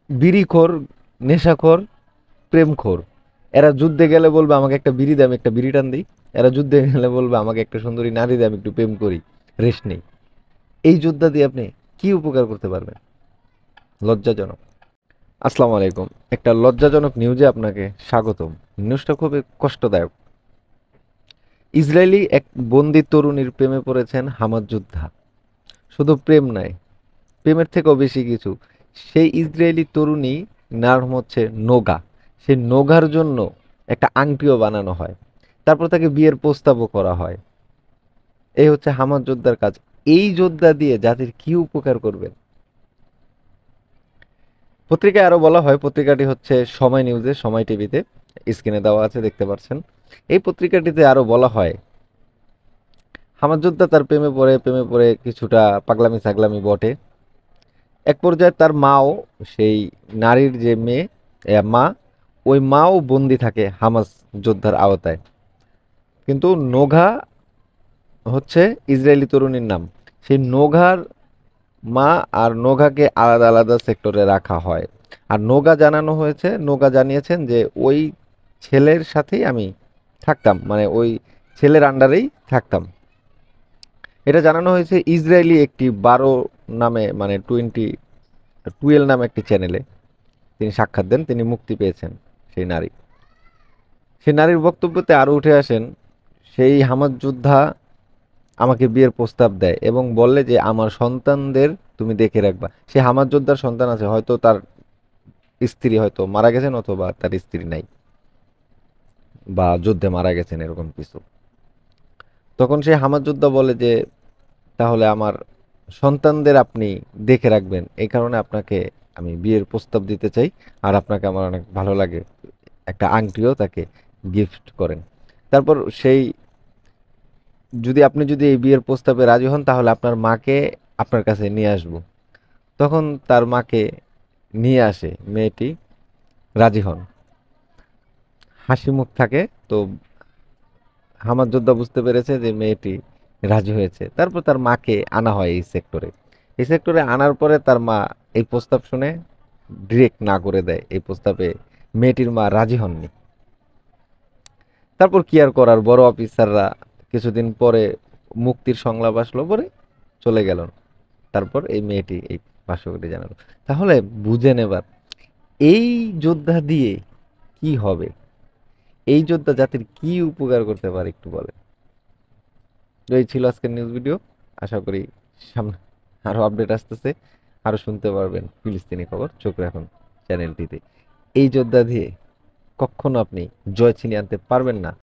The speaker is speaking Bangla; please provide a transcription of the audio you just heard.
বিড়িখোর, নেশাখোর, প্রেমখোর। এরা যুদ্ধে গেলে বলবে আমাকে একটা বিড়ি দে, আমি একটা বিড়ি টান দিই। এরা যুদ্ধে গেলে বলবে আমাকে একটা সুন্দরী নারী দে, আমি একটু প্রেম করি, রেস্ট নেই। এই যোদ্ধা দিয়ে আপনি কি উপকার করতে পারবেন? লজ্জাজনক। আসসালামু আলাইকুম। একটা লজ্জাজনক নিউজে আপনাকে স্বাগতম। নিউজটা খুবই কষ্টদায়ক। ইসরায়েলি এক বন্দি তরুণীর প্রেমে পড়েছেন হামাস যোদ্ধা। শুধু প্রেম নয়, প্রেমের থেকেও বেশি কিছু। সেই ইসরায়েলি তরুণী নাম হচ্ছে নোগা। সেই নোগার জন্য একটা আংটিও বানানো হয়। তারপর তাকে বিয়ের প্রস্তাবও করা হয়। এই হচ্ছে হামাস যোদ্ধার কাজ। এই যোদ্ধা দিয়ে জাতির কি উপকার করবেন? পত্রিকায় আরো বলা হয়, পত্রিকাটি হচ্ছে সময় নিউজে, সময় টিভিতে, স্ক্রিনে দেওয়া আছে, দেখতে পাচ্ছেন। এই পত্রিকাটিতে আরো বলা হয়, হামাস যোদ্ধা তার প্রেমে পড়ে কিছুটা পাগলামি ছাগলামি বটে। এক পর্যায়ে তার মাও, সেই নারীর যে মেয়ে, মা, ওই মাও বন্দি থাকে হামাস যোদ্ধার আওতায়। কিন্তু নোঘা হচ্ছে ইসরায়েলি তরুণীর নাম। সেই নোঘার মা আর নোঘাকে আলাদা আলাদা সেক্টরে রাখা হয়। আর নোগা জানিয়েছেন যে ওই ছেলের সাথেই আমি থাকতাম, মানে ওই ছেলের আন্ডারেই থাকতাম। এটা জানানো হয়েছে ইসরায়েলি একটি 12 নামে, মানে 12 নামে একটি চ্যানেলে। তিনি সাক্ষাৎ দেন, তিনি মুক্তি পেয়েছেন। সেই নারী, সেই নারীর বক্তব্যতে আরো উঠে আসেন, সেই হামাস যোদ্ধা আমাকে বিয়ের প্রস্তাব দেয় এবং বললে যে আমার সন্তানদের তুমি দেখে রাখবা। সে হামাস যোদ্ধার সন্তান আছে, হয়তো তার স্ত্রী হয়তো মারা গেছেন, অথবা তার স্ত্রী নাই, বা যুদ্ধে মারা গেছেন, এরকম কিছু। তখন সে হামাস যোদ্ধা বলে যে তাহলে আমার সন্তানদের আপনি দেখে রাখবেন, এই কারণে আপনাকে আমি বিয়ের প্রস্তাব দিতে চাই। আর আপনাকে আমার অনেক ভালো লাগে। একটা আংটিও তাকে গিফট করেন। তারপর সেই, যদি এই বিয়ের প্রস্তাবে রাজি হন তাহলে আপনার মাকে আপনার কাছে নিয়ে আসবো। তখন তার মাকে নিয়ে আসে মেয়েটি, রাজি হন, হাসি মুখ থাকে। তো হামাদ যোদ্ধা বুঝতে পেরেছে যে মেয়েটি রাজি হয়েছে। তারপর তার মাকে আনা হয় এই সেক্টরে। এই সেক্টরে আনার পরে তার মা এই প্রস্তাব শুনে ডিরেক্ট না করে দেয়। এই প্রস্তাবে মেয়েটির মা রাজি হননি। তারপর কি আর করার, বড় অফিসাররা কিছুদিন পরে মুক্তির সংলাপ আসলো, পরে চলে গেল। তারপর এই মেয়েটি এই ভাষ্যটি জানালো। তাহলে বুঝে নেবার, এই যোদ্ধা দিয়ে কি হবে? এই যোদ্ধা জাতির কি উপকার করতে পারে একটু বলেন। তো এই ছিল আজকের নিউজ ভিডিও। আশা করি সামনে আরো আপডেট আসতেছে, আরো শুনতে পারবেন ফিলিস্তিনি খবর। চোখ রাখুন চ্যানেলটিতে। এই যোদ্ধা দিয়ে কখনো আপনি জয় ছিনিয়ে আনতে পারবেন না।